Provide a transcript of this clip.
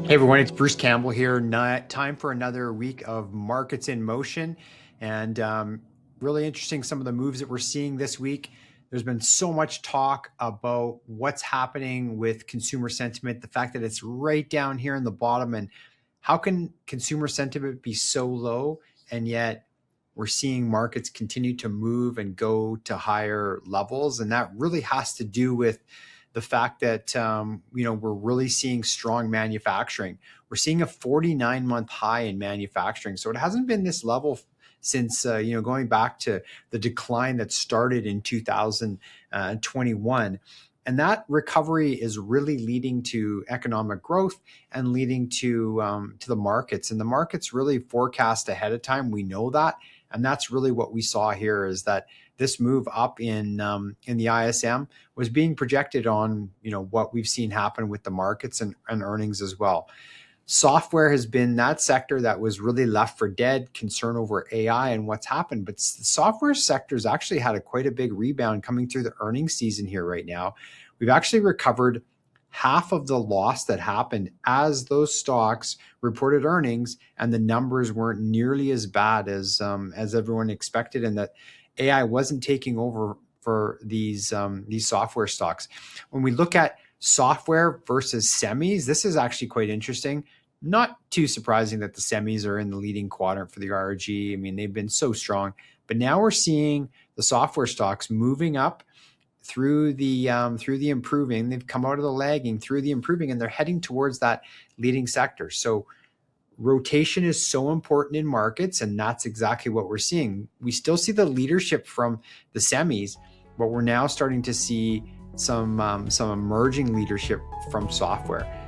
Hey everyone, it's Bruce Campbell here. Time for another week of markets in motion, and really interesting some of the moves that we're seeing this week. There's been so much talk about what's happening with consumer sentiment, the fact that it's right down here in the bottom, and how can consumer sentiment be so low, and yet we're seeing markets continue to move and go to higher levels, and that really has to do with the fact that we're really seeing strong manufacturing. We're seeing a 49-month high in manufacturing, so it hasn't been this level since going back to the decline that started in 2021. And that recovery is really leading to economic growth and leading to the markets. And the markets really forecast ahead of time. We know that, and that's really what we saw here, is that this move up in the ISM was being projected on what we've seen happen with the markets and earnings as well. Software has been that sector that was really left for dead, concern over AI and what's happened. But the software sector has actually had quite a big rebound coming through the earnings season here right now. We've actually recovered half of the loss that happened as those stocks reported earnings and the numbers weren't nearly as bad as everyone expected, and that AI wasn't taking over for these software stocks. When we look at software versus semis, this is actually quite interesting. Not too surprising that the semis are in the leading quadrant for the RRG. I mean, they've been so strong, but now we're seeing the software stocks moving up through the improving. They've come out of the lagging through the improving, and they're heading towards that leading sector. So rotation is so important in markets, and that's exactly what we're seeing. We still see the leadership from the semis, but we're now starting to see some emerging leadership from software.